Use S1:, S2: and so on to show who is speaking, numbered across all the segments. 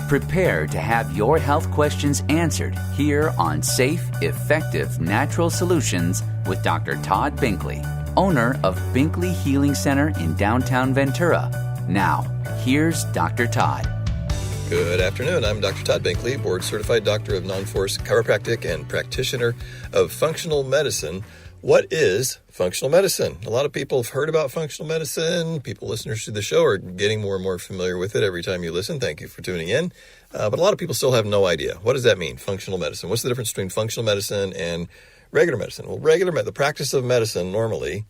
S1: Prepare to have your health questions answered here on Safe, Effective Natural Solutions with Dr. Todd Binkley, owner of Binkley Healing Center in downtown Ventura. Now, here's Dr. Todd.
S2: Good afternoon. I'm Dr. Todd Binkley, board-certified doctor of non-force chiropractic and practitioner of functional medicine. What is functional medicine? A lot of people have heard about functional medicine. People, listeners to the show, are getting more and more familiar with it every time you listen. Thank you for tuning in. But a lot of people still have no idea. What does that mean, functional medicine? What's the difference between functional medicine and regular medicine? Well, the practice of medicine normally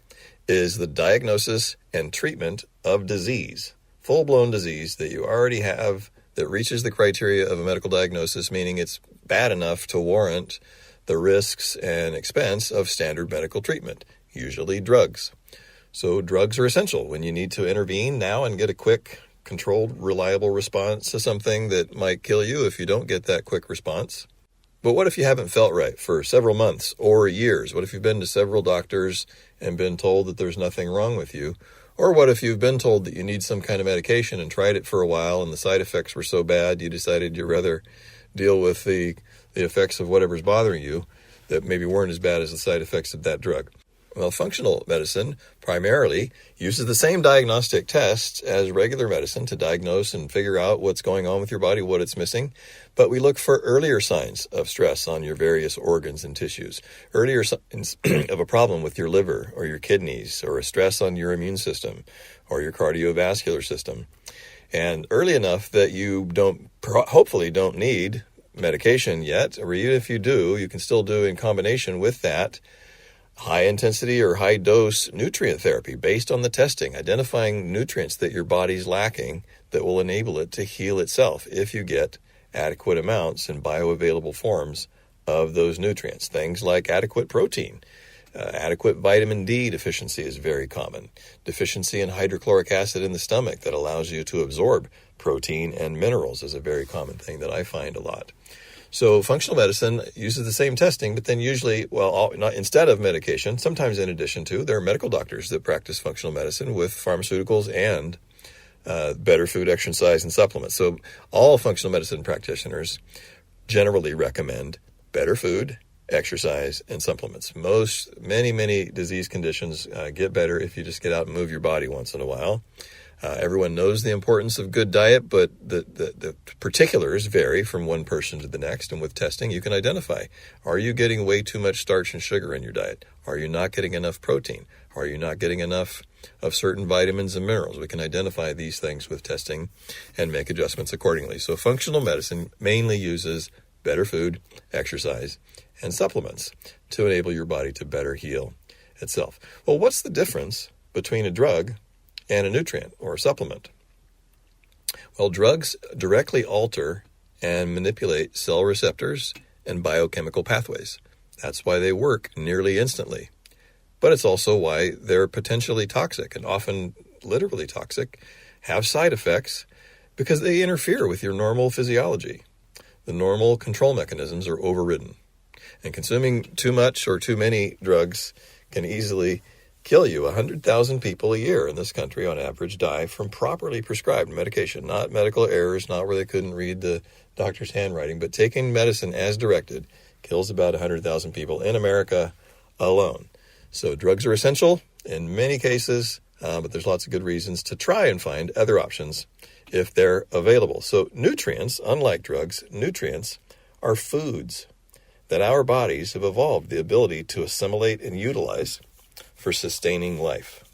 S2: is the diagnosis and treatment of disease, full-blown disease that you already have that reaches the criteria of a medical diagnosis, meaning it's bad enough to warrant the risks and expense of standard medical treatment, usually drugs. So drugs are essential when you need to intervene now and get a quick, controlled, reliable response to something that might kill you if you don't get that quick response. But what if you haven't felt right for several months or years? What if you've been to several doctors and been told that there's nothing wrong with you? Or what if you've been told that you need some kind of medication and tried it for a while and the side effects were so bad you decided you'd rather deal with the effects of whatever's bothering you that maybe weren't as bad as the side effects of that drug? Well, functional medicine primarily uses the same diagnostic tests as regular medicine to diagnose and figure out what's going on with your body, what it's missing. But we look for earlier signs of stress on your various organs and tissues, earlier signs of a problem with your liver or your kidneys, or a stress on your immune system or your cardiovascular system. And early enough that you hopefully don't need medication yet, or even if you do, you can still do in combination with that high-intensity or high-dose nutrient therapy based on the testing, identifying nutrients that your body's lacking that will enable it to heal itself if you get adequate amounts and bioavailable forms of those nutrients. Things like adequate protein, adequate vitamin D deficiency is very common. Deficiency in hydrochloric acid in the stomach that allows you to absorb protein and minerals is a very common thing that I find a lot. So functional medicine uses the same testing, but then usually, instead of medication, sometimes in addition to, there are medical doctors that practice functional medicine with pharmaceuticals and better food, exercise, and supplements. So all functional medicine practitioners generally recommend better food, exercise, and supplements. Many disease conditions get better if you just get out and move your body once in a while. Everyone knows the importance of good diet, but the particulars vary from one person to the next. And with testing, you can identify, are you getting way too much starch and sugar in your diet? Are you not getting enough protein? Are you not getting enough of certain vitamins and minerals? We can identify these things with testing and make adjustments accordingly. So functional medicine mainly uses better food, exercise, and supplements to enable your body to better heal itself. Well, what's the difference between a drug and a nutrient or a supplement? Well, drugs directly alter and manipulate cell receptors and biochemical pathways. That's why they work nearly instantly. But it's also why they're potentially toxic and often literally toxic, have side effects because they interfere with your normal physiology. The normal control mechanisms are overridden. And consuming too much or too many drugs can easily kill you. 100,000 people a year in this country on average die from properly prescribed medication, not medical errors, not where they couldn't read the doctor's handwriting, but taking medicine as directed kills about 100,000 people in America alone. So drugs are essential in many cases, but there's lots of good reasons to try and find other options if they're available. So nutrients, unlike drugs, nutrients are foods that our bodies have evolved the ability to assimilate and utilize for sustaining life.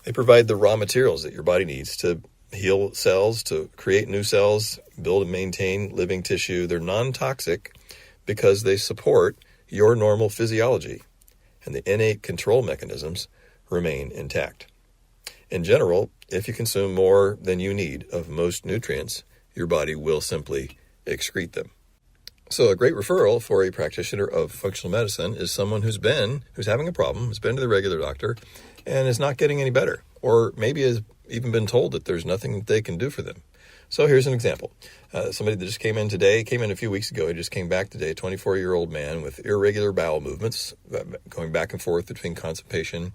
S2: They provide the raw materials that your body needs to heal cells, to create new cells, build and maintain living tissue. They're non-toxic because they support your normal physiology, and the innate control mechanisms remain intact. In general, if you consume more than you need of most nutrients, your body will simply excrete them. So a great referral for a practitioner of functional medicine is someone who's having a problem, has been to the regular doctor, and is not getting any better, or maybe has even been told that there's nothing that they can do for them. So here's an example. Somebody that just came in a few weeks ago, he just came back today, a 24-year-old man with irregular bowel movements, going back and forth between constipation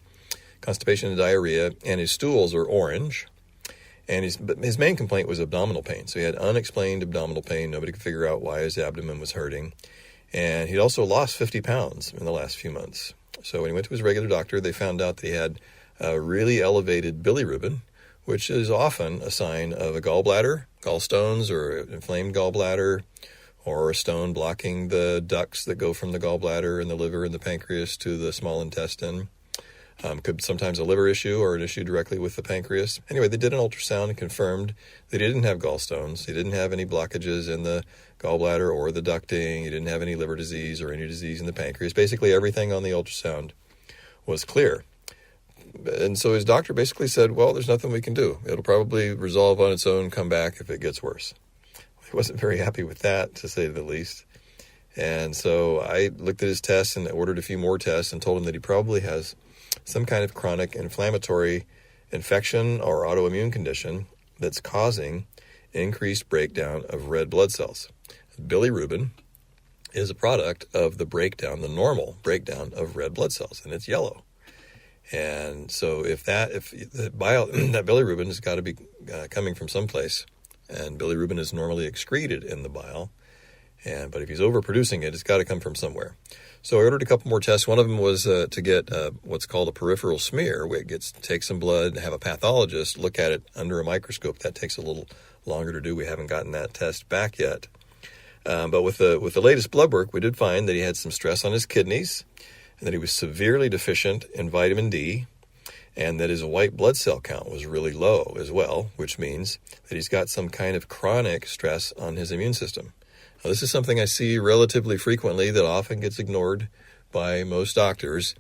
S2: and diarrhea, and his stools are orange. And his main complaint was abdominal pain. So he had unexplained abdominal pain. Nobody could figure out why his abdomen was hurting. And he'd also lost 50 pounds in the last few months. So when he went to his regular doctor, they found out that he had a really elevated bilirubin, which is often a sign of a gallbladder, gallstones, or an inflamed gallbladder, or a stone blocking the ducts that go from the gallbladder and the liver and the pancreas to the small intestine. Could sometimes a liver issue or an issue directly with the pancreas. Anyway, they did an ultrasound and confirmed that he didn't have gallstones. He didn't have any blockages in the gallbladder or the ducting. He didn't have any liver disease or any disease in the pancreas. Basically, everything on the ultrasound was clear. And so his doctor basically said, well, there's nothing we can do. It'll probably resolve on its own, come back if it gets worse. He wasn't very happy with that, to say the least. And so I looked at his tests and ordered a few more tests and told him that he probably has some kind of chronic inflammatory infection or autoimmune condition that's causing increased breakdown of red blood cells. Bilirubin is a product of the breakdown, the normal breakdown of red blood cells, and it's yellow. And so if that bilirubin has got to be coming from someplace, and bilirubin is normally excreted in the bile, but if he's overproducing it, it's got to come from somewhere. So I ordered a couple more tests. One of them was to get what's called a peripheral smear, where it take some blood and have a pathologist look at it under a microscope. That takes a little longer to do. We haven't gotten that test back yet. But with the latest blood work, we did find that he had some stress on his kidneys, and that he was severely deficient in vitamin D, and that his white blood cell count was really low as well, which means that he's got some kind of chronic stress on his immune system. Now, this is something I see relatively frequently that often gets ignored by most doctors.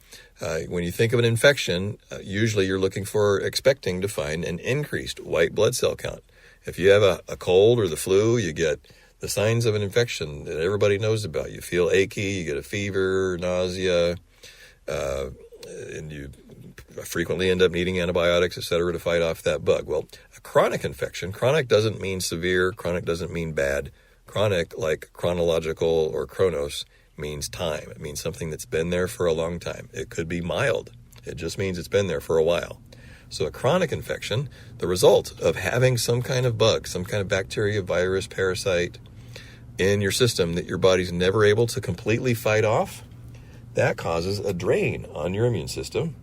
S2: When you think of an infection, usually you're expecting to find an increased white blood cell count. If you have a cold or the flu, you get the signs of an infection that everybody knows about. You feel achy, you get a fever, nausea, and you frequently end up needing antibiotics, etc., to fight off that bug. Well, a chronic infection, chronic doesn't mean severe, chronic doesn't mean bad. Chronic, like chronological or chronos, means time. It means something that's been there for a long time. It could be mild. It just means it's been there for a while. So a chronic infection, the result of having some kind of bug, some kind of bacteria, virus, parasite in your system that your body's never able to completely fight off, that causes a drain on your immune system,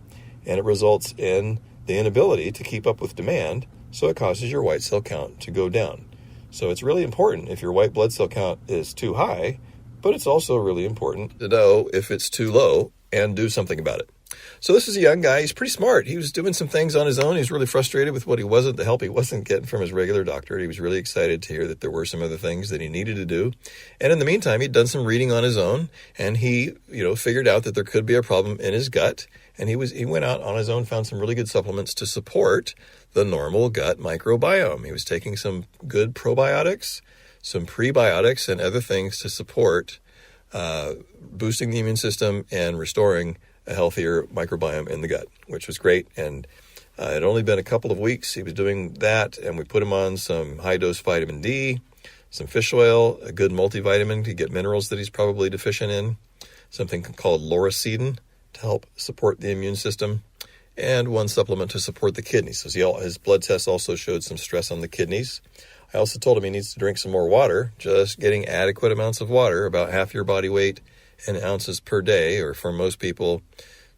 S2: and it results in the inability to keep up with demand, so it causes your white cell count to go down. So it's really important if your white blood cell count is too high, but it's also really important to know if it's too low and do something about it. So this is a young guy. He's pretty smart. He was doing some things on his own. He was really frustrated with the help he wasn't getting from his regular doctor. He was really excited to hear that there were some other things that he needed to do. And in the meantime, he'd done some reading on his own, and he, figured out that there could be a problem in his gut. And he went out on his own, found some really good supplements to support the normal gut microbiome. He was taking some good probiotics, some prebiotics, and other things to support boosting the immune system and restoring a healthier microbiome in the gut, which was great. And it had only been a couple of weeks he was doing that, and we put him on some high-dose vitamin D, some fish oil, a good multivitamin to get minerals that he's probably deficient in, something called lauricidin to help support the immune system, and one supplement to support the kidneys. So his blood tests also showed some stress on the kidneys. I also told him he needs to drink some more water, just getting adequate amounts of water, about half your body weight in ounces per day, or for most people,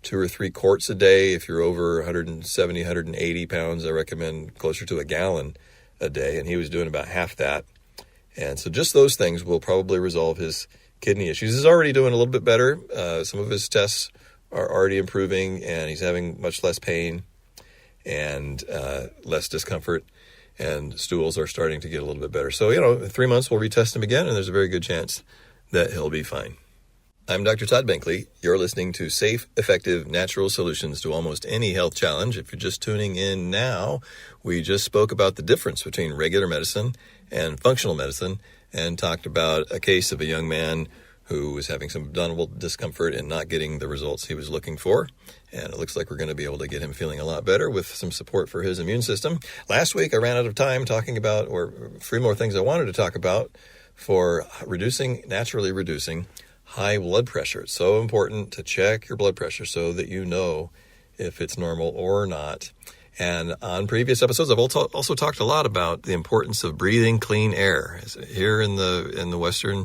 S2: 2 or 3 quarts a day. If you're over 170, 180 pounds, I recommend closer to a gallon a day, and he was doing about half that. And so just those things will probably resolve his kidney issues. He's already doing a little bit better. Some of his tests are already improving, and he's having much less pain and less discomfort, and stools are starting to get a little bit better. So, in 3 months we'll retest him again, and there's a very good chance that he'll be fine. I'm Dr. Todd Binkley. You're listening to safe, effective, natural solutions to almost any health challenge. If you're just tuning in now, we just spoke about the difference between regular medicine and functional medicine, and talked about a case of a young man who was having some abdominal discomfort and not getting the results he was looking for. And it looks like we're going to be able to get him feeling a lot better with some support for his immune system. Last week, I ran out of time talking about, or 3 more things I wanted to talk about for naturally reducing high blood pressure. It's so important to check your blood pressure so that you know if it's normal or not. And on previous episodes, I've also talked a lot about the importance of breathing clean air. Here in the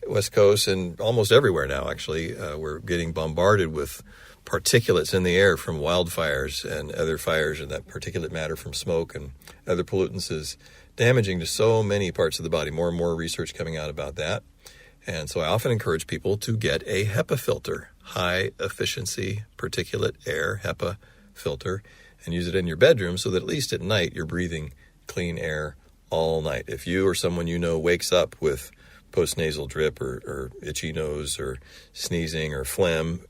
S2: West Coast and almost everywhere now, actually, we're getting bombarded with particulates in the air from wildfires and other fires, and that particulate matter from smoke and other pollutants is damaging to so many parts of the body. More and more research coming out about that. And so I often encourage people to get a HEPA filter, high efficiency particulate air, HEPA filter, and use it in your bedroom so that at least at night you're breathing clean air all night. If you or someone you know wakes up with postnasal drip or itchy nose or sneezing or phlegm,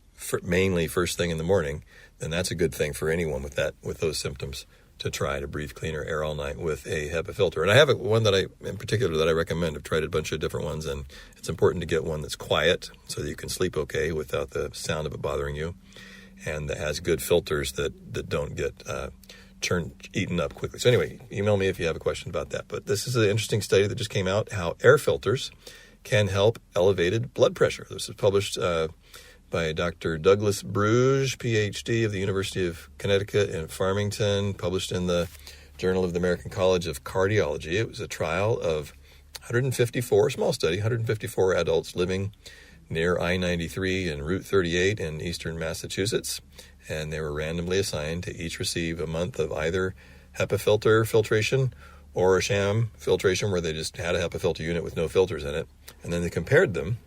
S2: mainly first thing in the morning, then that's a good thing for anyone with those symptoms to try to breathe cleaner air all night with a HEPA filter. And I have one in particular that I recommend. I've tried a bunch of different ones, and it's important to get one that's quiet so that you can sleep okay without the sound of it bothering you, and that has good filters that don't get eaten up quickly. So anyway, email me if you have a question about that. But this is an interesting study that just came out, how air filters can help elevated blood pressure. This was published by Dr. Douglas Bruges, PhD of the University of Connecticut in Farmington, published in the Journal of the American College of Cardiology. It was a trial of 154, small study, 154 adults living near I-93 and Route 38 in eastern Massachusetts, and they were randomly assigned to each receive a month of either HEPA filtration or a sham filtration where they just had a HEPA filter unit with no filters in it, and then they compared them.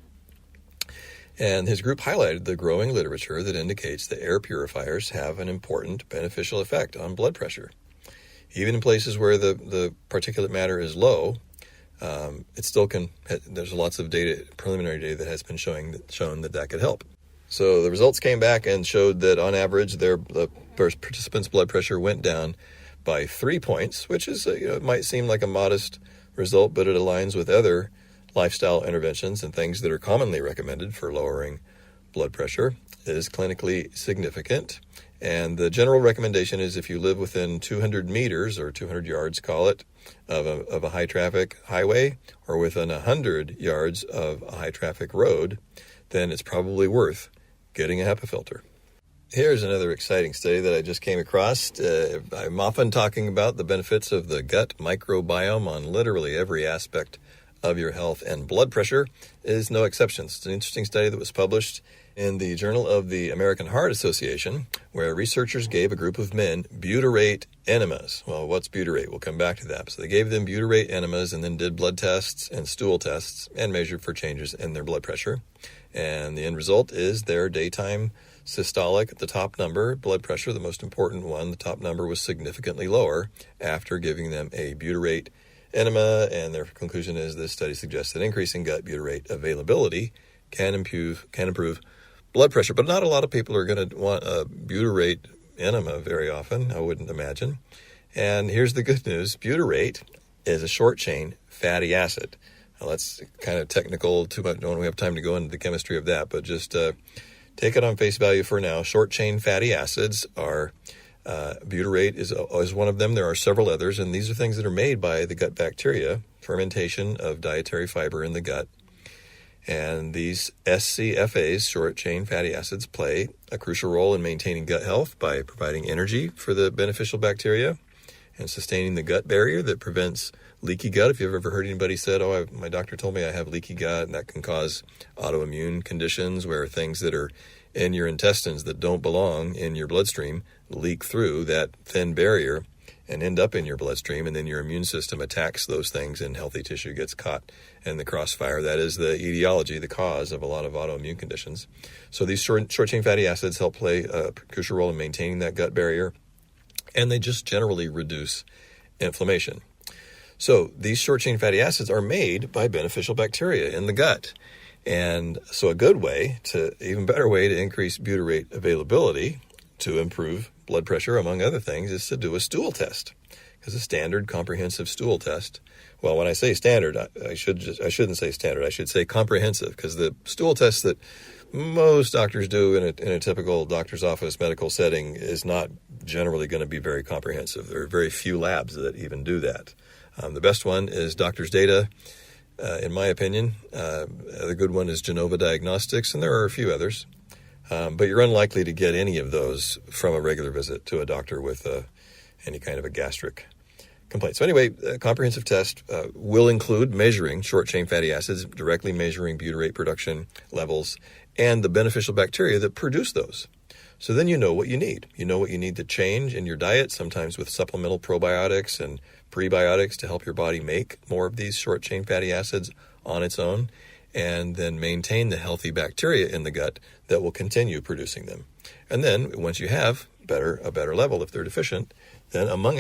S2: And his group highlighted the growing literature that indicates that air purifiers have an important beneficial effect on blood pressure. Even in places where the particulate matter is low, it still can. There's lots of data, preliminary data, that has been shown that could help. So the results came back and showed that on average, the participants' blood pressure went down by 3 points, which is it might seem like a modest result, but it aligns with other lifestyle interventions and things that are commonly recommended for lowering blood pressure. It is clinically significant. And the general recommendation is if you live within 200 meters or 200 yards, call it, of a high traffic highway, or within 100 yards of a high traffic road, then it's probably worth getting a HEPA filter. Here's another exciting study that I just came across. I'm often talking about the benefits of the gut microbiome on literally every aspect of your health, and blood pressure is no exception. It's an interesting study that was published in the Journal of the American Heart Association, where researchers gave a group of men butyrate enemas. Well, what's butyrate? We'll come back to that. So they gave them butyrate enemas and then did blood tests and stool tests and measured for changes in their blood pressure. And the end result is their daytime systolic, the top number, blood pressure, the most important one, the top number was significantly lower after giving them a butyrate enema, and their conclusion is this study suggests that increasing gut butyrate availability can improve blood pressure. But not a lot of people are going to want a butyrate enema very often, I wouldn't imagine. And here's the good news. Butyrate is a short-chain fatty acid. Now, that's kind of technical, too much. Don't we have time to go into the chemistry of that, but just take it on face value for now. Short-chain fatty acids are butyrate is one of them. There are several others, and these are things that are made by the gut bacteria, fermentation of dietary fiber in the gut. And these SCFAs, short-chain fatty acids, play a crucial role in maintaining gut health by providing energy for the beneficial bacteria and sustaining the gut barrier that prevents leaky gut. If you've ever heard anybody said, my doctor told me I have leaky gut, and that can cause autoimmune conditions where things that are in your intestines that don't belong in your bloodstream leak through that thin barrier and end up in your bloodstream, and then your immune system attacks those things and healthy tissue gets caught in the crossfire. That is the etiology, the cause of a lot of autoimmune conditions. So these short-chain fatty acids help play a crucial role in maintaining that gut barrier, and they just generally reduce inflammation. So these short-chain fatty acids are made by beneficial bacteria in the gut. And so a good way even better way to increase butyrate availability to improve blood pressure, among other things, is to do a stool test. Because a standard comprehensive stool test, well, when I say standard, I shouldn't say standard, I should say comprehensive, because the stool test that most doctors do in a typical doctor's office medical setting is not generally going to be very comprehensive. There are very few labs that even do that. The best one is Doctor's Data, in my opinion. The good one is Genova Diagnostics, and there are a few others. But you're unlikely to get any of those from a regular visit to a doctor with any kind of a gastric complaint. So anyway, a comprehensive test will include measuring short-chain fatty acids, directly measuring butyrate production levels, and the beneficial bacteria that produce those. So then you know what you need. You know what you need to change in your diet, sometimes with supplemental probiotics and prebiotics to help your body make more of these short-chain fatty acids on its own, and then maintain the healthy bacteria in the gut that will continue producing them. And then once you have a better level, if they're deficient, then among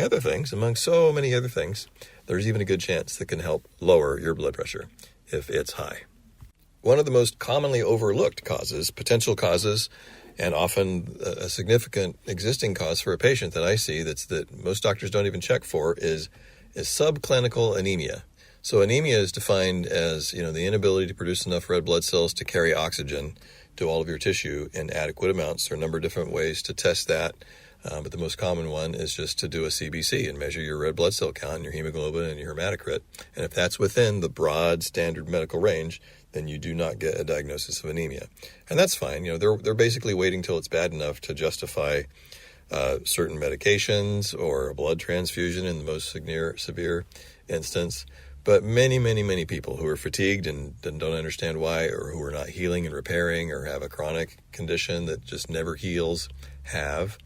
S2: so many other things, there's even a good chance that can help lower your blood pressure if it's high. One of the most commonly overlooked potential causes, and often a significant existing cause for a patient that I see that most doctors don't even check for is subclinical anemia. So anemia is defined as, the inability to produce enough red blood cells to carry oxygen to all of your tissue in adequate amounts. There are a number of different ways to test that, but the most common one is just to do a CBC and measure your red blood cell count, your hemoglobin, and your hematocrit. And if that's within the broad standard medical range, then you do not get a diagnosis of anemia. And that's fine. They're basically waiting till it's bad enough to justify certain medications or a blood transfusion in the most severe instance. But many, many, many people who are fatigued and don't understand why, or who are not healing and repairing, or have a chronic condition that just never heals, have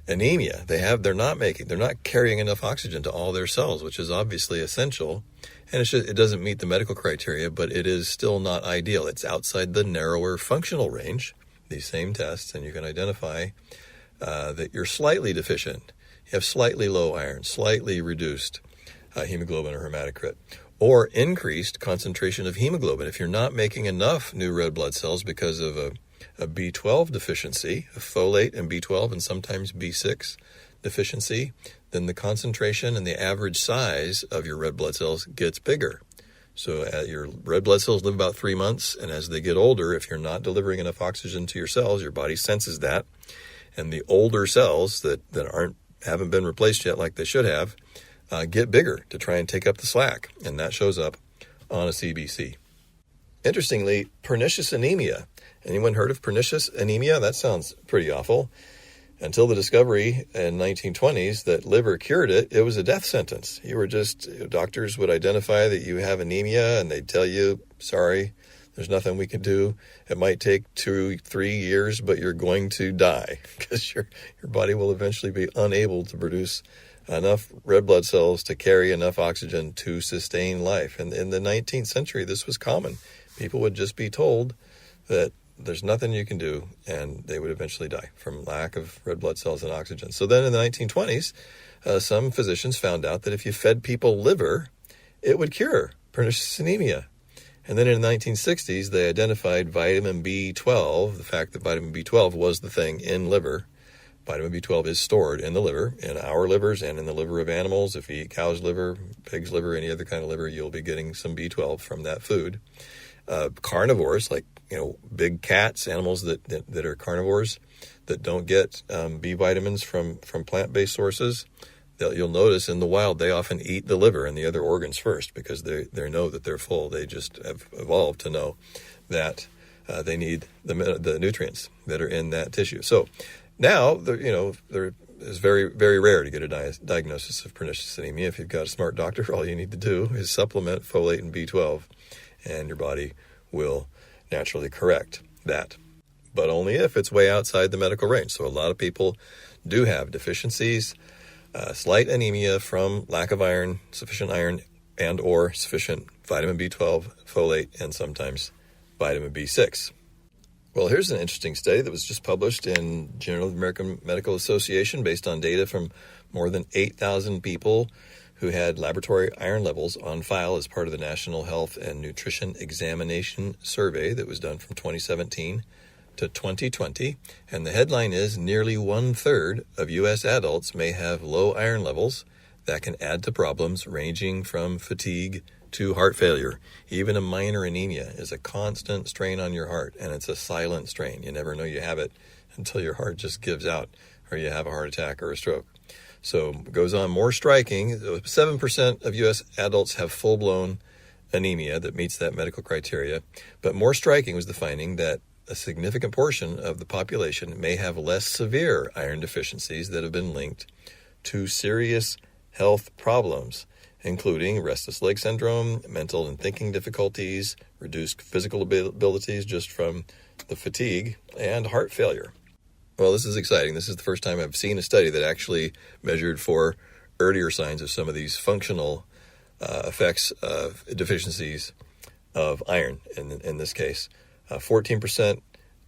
S2: anemia. They're not carrying enough oxygen to all their cells, which is obviously essential. And it doesn't meet the medical criteria, but it is still not ideal. It's outside the narrower functional range, these same tests, and you can identify that you're slightly deficient. You have slightly low iron, slightly reduced hemoglobin or hematocrit, or increased concentration of hemoglobin. If you're not making enough new red blood cells because of a B12 deficiency, a folate and B12 and sometimes B6 deficiency, then the concentration and the average size of your red blood cells gets bigger. So your red blood cells live about 3 months, and as they get older, if you're not delivering enough oxygen to your cells, your body senses that, and the older cells that haven't been replaced yet like they should have, get bigger to try and take up the slack, and that shows up on a CBC. Interestingly, pernicious anemia. Anyone heard of pernicious anemia? That sounds pretty awful. Until the discovery in 1920s that liver cured it, it was a death sentence. Doctors would identify that you have anemia, and they'd tell you, sorry, there's nothing we can do. It might take 2-3 years, but you're going to die because your body will eventually be unable to produce enough red blood cells to carry enough oxygen to sustain life. And in the 19th century, this was common. People would just be told that there's nothing you can do, and they would eventually die from lack of red blood cells and oxygen. So then in the 1920s, some physicians found out that if you fed people liver, it would cure pernicious anemia. And then in the 1960s, they identified vitamin B12, the fact that vitamin B12 was the thing in liver. Vitamin B12 is stored in the liver, in our livers and in the liver of animals. If you eat cow's liver, pig's liver, any other kind of liver, you'll be getting some B12 from that food. Carnivores, like big cats, animals that are carnivores that don't get B vitamins from plant-based sources, you'll notice in the wild they often eat the liver and the other organs first because they know that they're full. They just have evolved to know that they need the nutrients that are in that tissue. So now, it's very, very rare to get a diagnosis of pernicious anemia. If you've got a smart doctor, all you need to do is supplement folate and B12, and your body will naturally correct that. But only if it's way outside the medical range. So a lot of people do have deficiencies, slight anemia from lack of iron, sufficient iron, and or sufficient vitamin B12, folate, and sometimes vitamin B6. Well, here's an interesting study that was just published in Journal of the American Medical Association based on data from more than 8,000 people who had laboratory iron levels on file as part of the National Health and Nutrition Examination Survey that was done from 2017 to 2020. And the headline is, nearly 1/3 of U.S. adults may have low iron levels that can add to problems ranging from fatigue to heart failure. Even a minor anemia is a constant strain on your heart, and it's a silent strain. You never know you have it until your heart just gives out or you have a heart attack or a stroke. So it goes on. More striking, 7% of U.S. adults have full-blown anemia that meets that medical criteria. But more striking was the finding that a significant portion of the population may have less severe iron deficiencies that have been linked to serious health problems, including restless leg syndrome, mental and thinking difficulties, reduced physical abilities just from the fatigue, and heart failure. Well, this is exciting. This is the first time I've seen a study that actually measured for earlier signs of some of these functional effects of deficiencies of iron in this case. 14%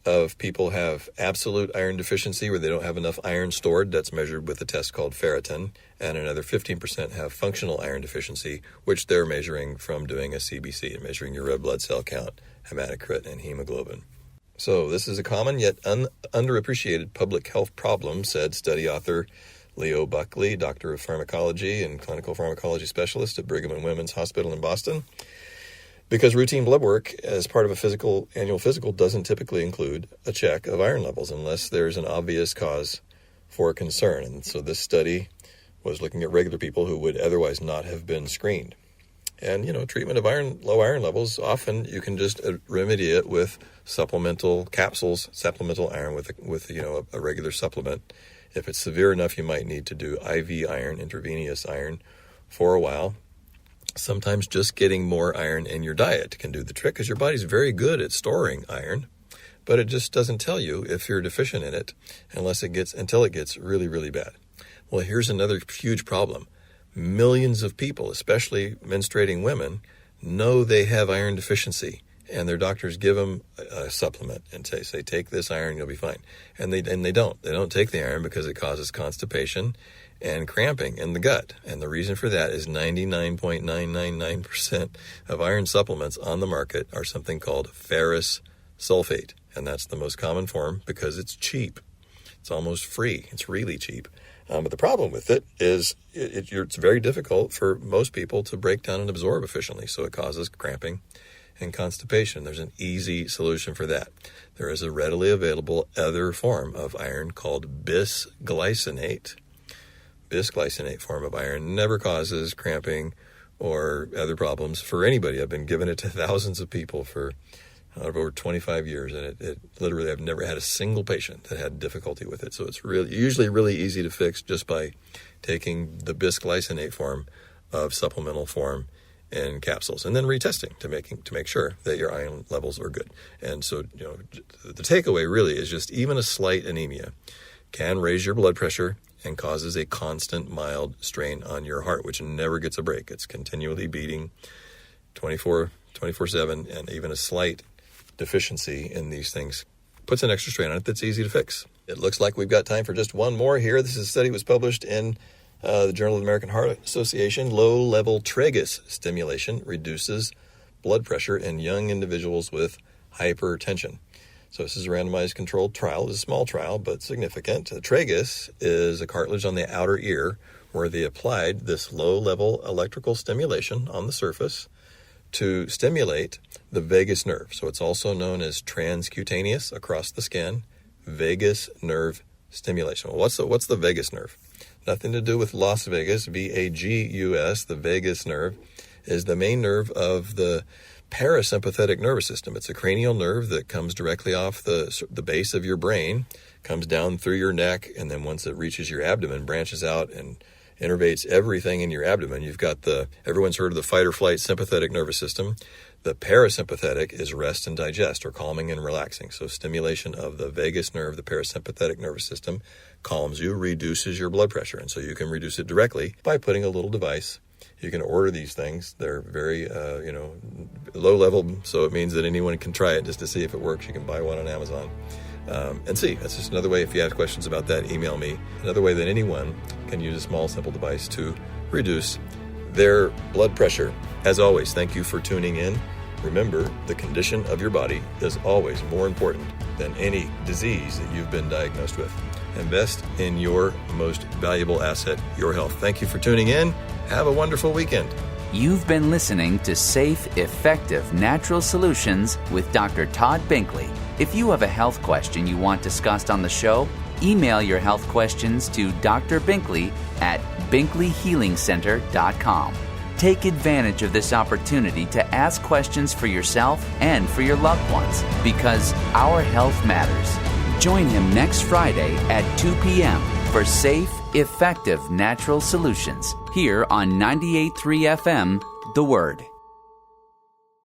S2: of people have absolute iron deficiency where they don't have enough iron stored. That's measured with a test called ferritin. And another 15% have functional iron deficiency, which they're measuring from doing a CBC and measuring your red blood cell count, hematocrit, and hemoglobin. So this is a common yet underappreciated public health problem, said study author Leo Buckley, doctor of pharmacology and clinical pharmacology specialist at Brigham and Women's Hospital in Boston. Because routine blood work as part of a annual physical doesn't typically include a check of iron levels unless there's an obvious cause for concern. And so this study was looking at regular people who would otherwise not have been screened. And, treatment of low iron levels, often you can just remedy it with supplemental capsules, supplemental iron with a regular supplement. If it's severe enough, you might need to do IV iron, intravenous iron, for a while. Sometimes just getting more iron in your diet can do the trick because your body's very good at storing iron, but it just doesn't tell you if you're deficient in it until it gets really, really bad. Well, here's another huge problem. Millions of people, especially menstruating women, know they have iron deficiency, and their doctors give them a supplement and say, take this iron, you'll be fine. And they don't. They don't take the iron because it causes constipation and cramping in the gut. And the reason for that is 99.999% of iron supplements on the market are something called ferrous sulfate. And that's the most common form because it's cheap. It's almost free. It's really cheap. But the problem with it is it's very difficult for most people to break down and absorb efficiently. So it causes cramping and constipation. There's an easy solution for that. There is a readily available other form of iron called bisglycinate. Bisglycinate form of iron never causes cramping or other problems for anybody. I've been giving it to thousands of people for over 25 years, and it literally, I've never had a single patient that had difficulty with it. So it's usually really easy to fix just by taking the bisglycinate form of supplemental form in capsules and then retesting to make sure that your iron levels are good. And so, the takeaway really is just even a slight anemia can raise your blood pressure and causes a constant mild strain on your heart, which never gets a break. It's continually beating 24/7, and even a slight deficiency in these things puts an extra strain on it that's easy to fix. It looks like we've got time for just one more here. This is a study that was published in the Journal of the American Heart Association. Low-level tragus stimulation reduces blood pressure in young individuals with hypertension. So this is a randomized controlled trial. It's a small trial, but significant. The tragus is a cartilage on the outer ear where they applied this low-level electrical stimulation on the surface to stimulate the vagus nerve. So it's also known as transcutaneous, across the skin, vagus nerve stimulation. Well, what's the vagus nerve? Nothing to do with Las Vegas, VAGUS. The vagus nerve is the main nerve of the parasympathetic nervous system. It's a cranial nerve that comes directly off the base of your brain, comes down through your neck, and then once it reaches your abdomen, branches out and innervates everything in your abdomen. You've got everyone's heard of the fight or flight sympathetic nervous system. The parasympathetic is rest and digest, or calming and relaxing. So stimulation of the vagus nerve, the parasympathetic nervous system, calms you, reduces your blood pressure. And so you can reduce it directly by putting a little device. You can order these things. They're very, low level, so it means that anyone can try it just to see if it works. You can buy one on Amazon and see. That's just another way. If you have questions about that, email me. Another way that anyone can use a small, simple device to reduce their blood pressure. As always, thank you for tuning in. Remember, the condition of your body is always more important than any disease that you've been diagnosed with. Invest in your most valuable asset, your health. Thank you for tuning in. Have a wonderful weekend.
S1: You've been listening to Safe, Effective Natural Solutions with Dr. Todd Binkley. If you have a health question you want discussed on the show, email your health questions to Dr. Binkley at binkleyhealingcenter.com. Take advantage of this opportunity to ask questions for yourself and for your loved ones, because our health matters. Join him next Friday at 2 p.m. for safe, effective natural solutions here on 98.3 FM, The Word.